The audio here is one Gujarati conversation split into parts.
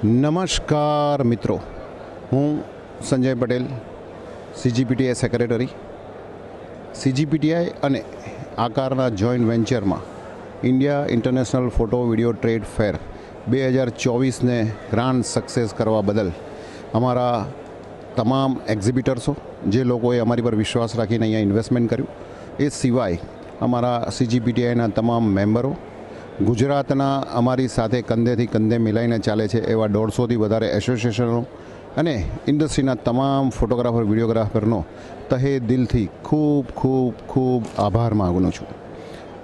નમસ્કાર મિત્રો, હું Sanjay Patel, CGPTI secretary. CGPTI અને આકારના જોઈન્ટ વેન્ચરમાં India International photo video trade fair 2024ને ગ્રાન્ડ સક્સેસ કરવા બદલ અમારા તમામ એક્ઝિબિટર્સો, જે લોકોએ અમારી પર વિશ્વાસ રાખીને અહીંયા ઇન્વેસ્ટમેન્ટ કર્યું, એ સિવાય અમારા સીજીપીટીઆઈના તમામ મેમ્બરો, ગુજરાતના અમારી સાથે કંધેથી કંધે મિલાઈને ચાલે છે એવા 150થી વધારે એસોસિએશનો અને ઇન્ડસ્ટ્રીના તમામ ફોટોગ્રાફર, વિડીયોગ્રાફરનો તહે દિલથી ખૂબ ખૂબ ખૂબ આભાર માગું છું.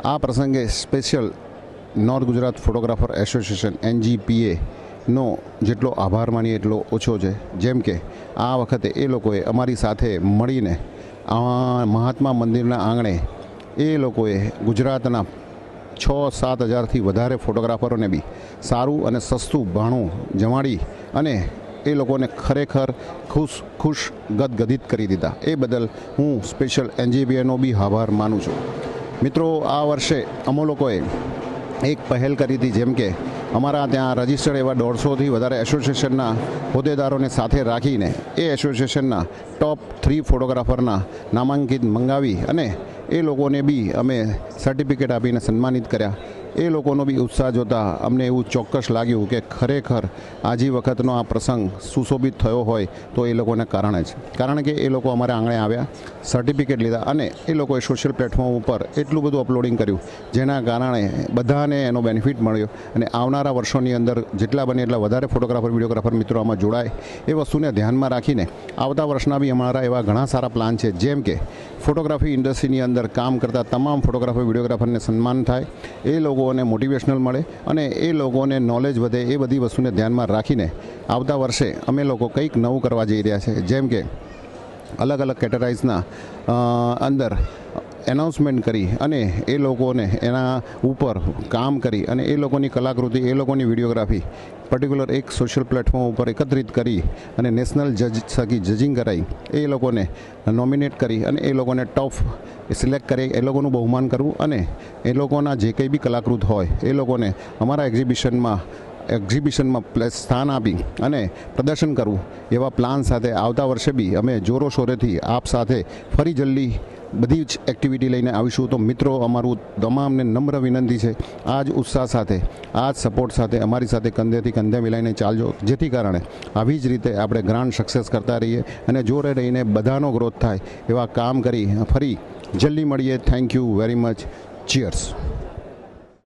આ પ્રસંગે special north Gujarat photographer association NGPAનો જેટલો આભાર માનીએ એટલો ઓછો છે. જેમ કે આ વખતે એ લોકોએ અમારી સાથે મળીને મહાત્મા મંદિરના આંગણે એ લોકોએ ગુજરાતના 6-7 હજારથી વધારે ફોટોગ્રાફરોને બી સારું અને સસ્તું ભાણું જમાડી અને એ લોકોને ખરેખર ખુશ ગદગદિત કરી દીધા. એ બદલ હું સ્પેશિયલ NGPAનો બી આભાર માનું છું. મિત્રો, આ વર્ષે અમે લોકોએ એક પહેલ કરી હતી, જેમ કે અમારા ત્યાં રજિસ્ટર્ડ એવા 150થી વધારે એસોસિએશનના હોદ્દેદારોને સાથે રાખીને એ એસોસિએશનના ટોપ 3 ફોટોગ્રાફરના નામાંકિત મંગાવી અને એ લોકોને બી અમે સર્ટિફિકેટ આપીને સન્માનિત કર્યા. એ લોકોનો બી ઉત્સાહ જોતા અમને એવું ચોક્કસ લાગ્યું કે ખરેખર આજી વખતનો આ પ્રસંગ સુશોભિત થયો હોય તો એ લોકોને કારણે જ. કારણ કે એ લોકો અમારા આંગણે આવ્યા, સર્ટિફિકેટ લીધા અને એ લોકોએ સોશિયલ પ્લેટફોર્મ ઉપર એટલું બધું અપલોડિંગ કર્યું, જેના કારણે બધાને એનો બેનિફિટ મળ્યો. અને આવનારા વર્ષોની અંદર જેટલા બને એટલા વધારે ફોટોગ્રાફર, વિડીયોગ્રાફર મિત્રો આમાં જોડાય એ વસ્તુને ધ્યાનમાં રાખીને આવતા વર્ષના બી અમારા એવા ઘણા સારા પ્લાન છે. જેમ કે ફોટોગ્રાફી ઇન્ડસ્ટ્રીની અંદર કામ કરતા તમામ ફોટોગ્રાફર, વિડીયોગ્રાફરને સન્માન થાય, એ લોકોને મોટિવેશનલ મળે અને એ લોકોને નોલેજ વધે. એ બધી વસ્તુને ધ્યાનમાં રાખીને આવતા વર્ષે અમે લોકો કંઈક નવું કરવા જઈ રહ્યા છે. જેમ કે અલગ અલગ કેટેગરીઝના અંદર એનાઉન્સમેન્ટ કરી અને એ લોકોને એના ઉપર કામ કરી અને એ લોકોની કલાકૃતિ, એ લોકોની વિડીયોગ્રાફી પર્ટિક્યુલર એક સોશિયલ પ્લેટફોર્મ ઉપર એકત્રિત કરી અને નેશનલ જજ થકી જજિંગ કરાવી એ લોકોને નોમિનેટ કરી અને એ લોકોને ટોપ સિલેક્ટ કરી એ લોકોનું બહુમાન કરવું અને એ લોકોના જે કંઈ બી કલાકૃત હોય એ લોકોને અમારા એક્ઝિબિશનમાં સ્થાન આપી અને પ્રદર્શન કરવું, એવા પ્લાન સાથે આવતા વર્ષે બી અમે જોરો શોરેથી આપ સાથે ફરી જલ્દી બધી જ એક્ટિવિટી લઈને આવીશું. તો મિત્રો, અમારું તમામને નમ્ર વિનંતી છે, આ જ ઉત્સાહ સાથે, આ જ સપોર્ટ સાથે અમારી સાથે કંધેથી કંધે મિલાઈને ચાલજો, જેથી કારણે આવી જ રીતે આપણે ગ્રાન્ડ સક્સેસ કરતા રહીએ અને જોડે રહીને બધાનો ગ્રોથ થાય એવા કામ કરી ફરી જલ્દી મળીએ. Thank you very much. Cheers.